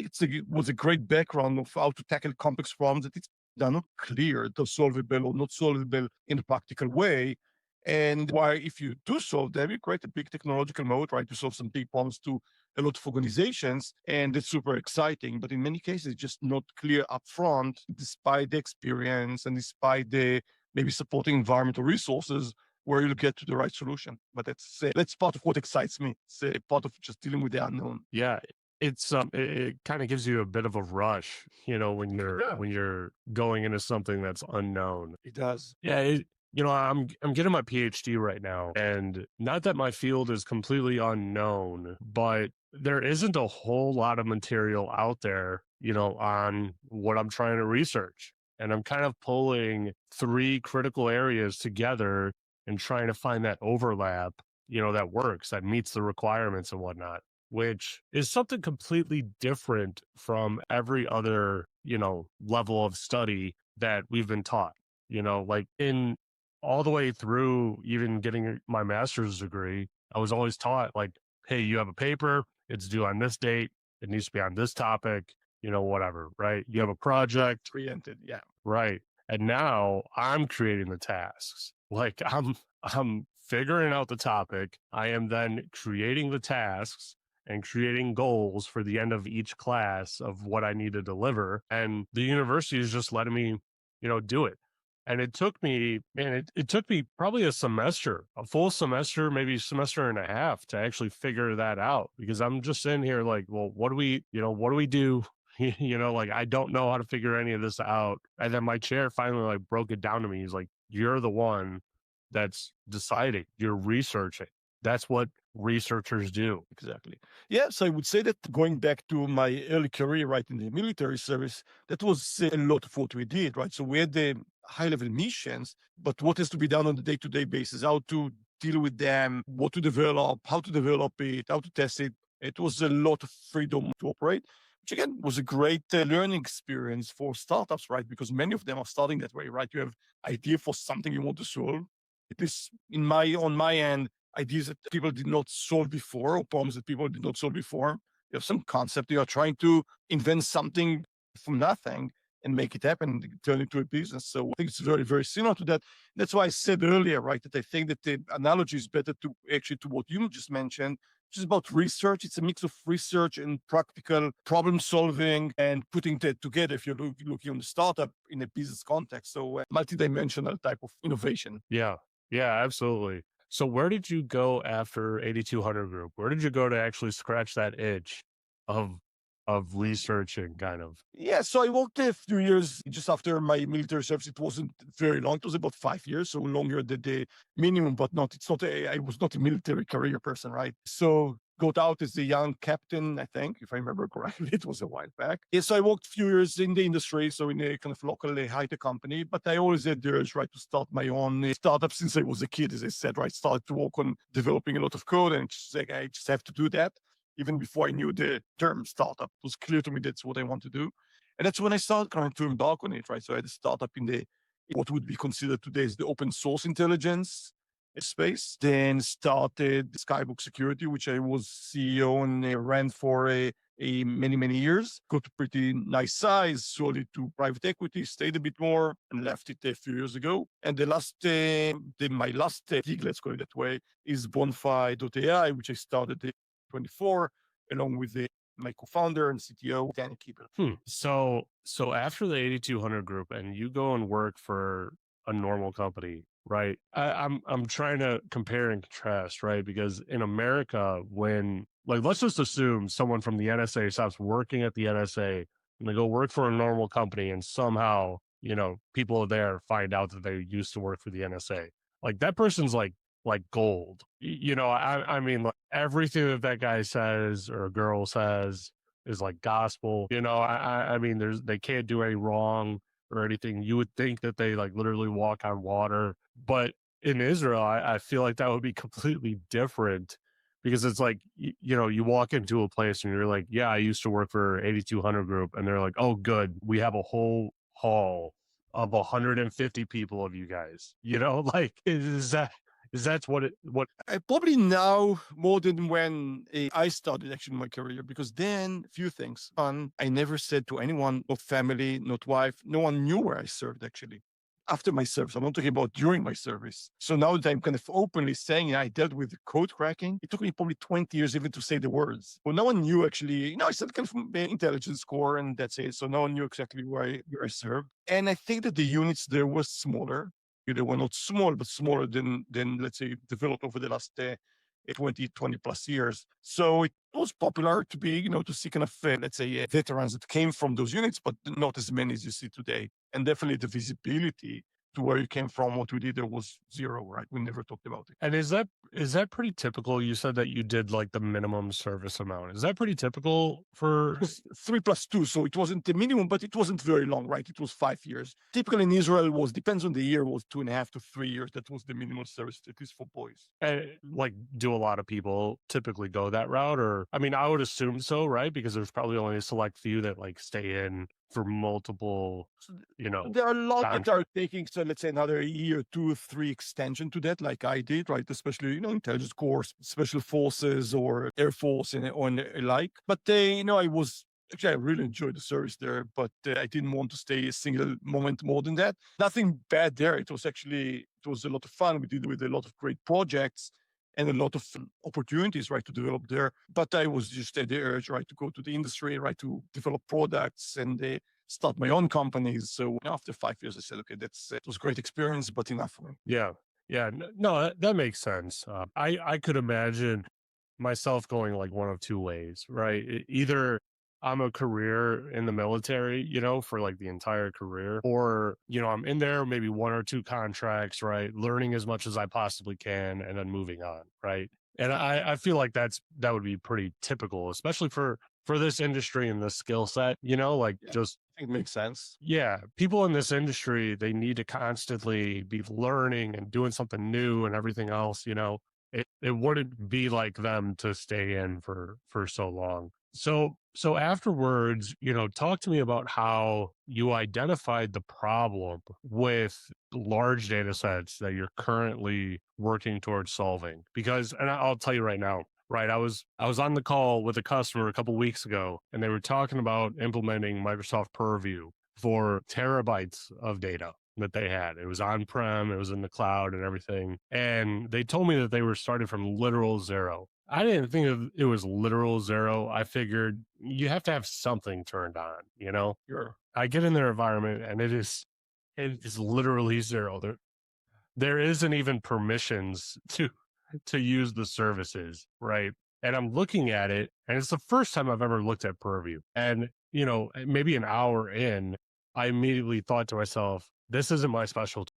think it was a great background of how to tackle complex problems that they're not clear, they're solvable or not solvable in a practical way. And why, if you do solve them, you create a big technological moat, right? To solve some big problems to a lot of organizations, and it's super exciting. But in many cases, it's just not clear upfront, despite the experience and despite the maybe supporting environmental resources where you'll get to the right solution. But that's part of what excites me. It's part of just dealing with the unknown. Yeah, it kind of gives you a bit of a rush, Yeah, when you're going into something that's unknown. it does. Yeah, I'm getting my PhD right now, and not that my field is completely unknown, but there isn't a whole lot of material out there, on what I'm trying to research. And I'm kind of pulling three critical areas together and trying to find that overlap, that works, that meets the requirements and whatnot, which is something completely different from every other, level of study that we've been taught. Like in all the way through even getting my master's degree, I was always taught like, hey, you have a paper, it's due on this date, it needs to be on this topic, whatever, right? You have a project, Oriented. Yeah, right? And now I'm creating the tasks. Like I'm figuring out the topic. I am then creating the tasks and creating goals for the end of each class of what I need to deliver. And the university is just letting me, do it. And it took me, man, it took me probably a semester, a full semester, maybe semester and a half to actually figure that out because I'm just sitting here like, well, what do we do? Like I don't know how to figure any of this out. And then my chair finally like broke it down to me. He's like, you're the one that's deciding, you're researching. That's what researchers do. exactly. Yes, I would say that going back to my early career, right, in the military service, that was a lot of what we did, right? So we had the high level missions, but what has to be done on a day to day basis, how to deal with them, what to develop, how to develop it, how to test it. It was a lot of freedom to operate, which again was a great learning experience for startups, right? Because many of them are starting that way, right? You have idea for something you want to solve. It is on my end, ideas that people did not solve before or problems that people did not solve before. You have some concept, you are trying to invent something from nothing and make it happen, turn it into a business. So I think it's very, very similar to that. That's why I said earlier, right, that I think that the analogy is better to actually to what you just mentioned, which is about research. It's a mix of research and practical problem solving and putting that together if you're looking on the startup in a business context. So multidimensional type of innovation. Yeah. Yeah, absolutely. So where did you go after 8200 group? Where did you go to actually scratch that itch of researching kind of? Yeah, so I worked a few years just after my military service. It wasn't very long. It was about 5 years, so longer than the minimum, but not. It's not. I was not a military career person, right? So got out as a young captain, I think, if I remember correctly. It was a while back. Yeah, so I worked a few years in the industry, so in a kind of local high-tech company. But I always had the urge, right, to start my own startup since I was a kid. As I said, right, started to work on developing a lot of code, and just like I just have to do that even before I knew the term startup. It was clear to me that's what I want to do. And that's when I started trying to embark on it, right? So I had a startup in the what would be considered today as the open source intelligence space. Then started Skybook Security, which I was CEO and ran for a many, many years. Got a pretty nice size, sold it to private equity, stayed a bit more, and left it a few years ago. And my last gig, let's call it that way, is Bonfy.AI, which I started in 24, along with my co-founder and CTO, Danny Keeper. So after the 8200 group and you go and work for a normal company, right? I'm trying to compare and contrast, right? Because in America, when like let's just assume someone from the NSA stops working at the NSA and they go work for a normal company and somehow, people there find out that they used to work for the NSA. Like that person's like gold. I mean like everything that that guy says or girl says is like gospel. I mean, they can't do any wrong or anything. You would think that they like literally walk on water, but in Israel, I feel like that would be completely different because it's like you walk into a place and you're like, yeah, I used to work for 8200 group, and they're like, oh, good, we have a whole hall of 150 people of you guys. Like Is that what? Probably now more than when I started actually my career, because then few things. One, I never said to anyone, not family, not wife, no one knew where I served actually. After my service, I'm not talking about during my service. So now that I'm kind of openly saying I dealt with code cracking, it took me probably 20 years even to say the words. Well, no one knew actually, I said kind of intelligence score and that's it. So no one knew exactly where I served. And I think that the units there was smaller. They were not small, but smaller than let's say developed over the last 20 plus years. So it was popular to be, to see kind of, let's say, veterans that came from those units, but not as many as you see today. And definitely the visibility to where you came from, what we did there was zero, right? We never talked about it. And is that pretty typical? You said that you did like the minimum service amount. Is that pretty typical It for? was 3 plus 2, so it wasn't the minimum, but it wasn't very long, right? It was 5 years. Typically in Israel was, depends on the year, was 2.5 to 3 years. That was the minimum service, at least for boys. Like, do a lot of people typically go that route? Or, I mean, I would assume so, right? Because there's probably only a select few that like stay in for multiple, So you know, there are a lot that are contracts. taking, so let's say another year, 2 or 3 extension to that, like I did, right? Especially, intelligence corps, special forces or Air Force and or alike. But I was actually, I really enjoyed the service there, but I didn't want to stay a single moment more than that. Nothing bad there. It was a lot of fun. We did with a lot of great projects and a lot of opportunities, right, to develop there. But I was just at the urge, right, to go to the industry, right, to develop products and start my own companies. So after 5 years, I said, okay, it was a great experience, but enough for me. Yeah. Yeah. No, that makes sense. I could imagine myself going like one of two ways, right? Either I'm a career in the military, for like the entire career, or, I'm in there, maybe one or two contracts, right? Learning as much as I possibly can and then moving on, right? And I feel like that would be pretty typical, especially for this industry and this skill set, like Yeah, just I think it makes sense. yeah, people in this industry, they need to constantly be learning and doing something new and everything else, It wouldn't be like them to stay in for so long. So afterwards, talk to me about how you identified the problem with large data sets that you're currently working towards solving. Because and I'll tell you right now, right? I was on the call with a customer a couple weeks ago, and they were talking about implementing Microsoft Purview for terabytes of data that they had. It was on-prem, it was in the cloud and everything. And they told me that they were starting from literal zero. I didn't think it was literal zero. I figured you have to have something turned on. Sure. I get in their environment and it is literally zero. There isn't even permissions to use the services, right? And I'm looking at it, and it's the first time I've ever looked at Purview. And, maybe an hour in, I immediately thought to myself, this isn't my specialty.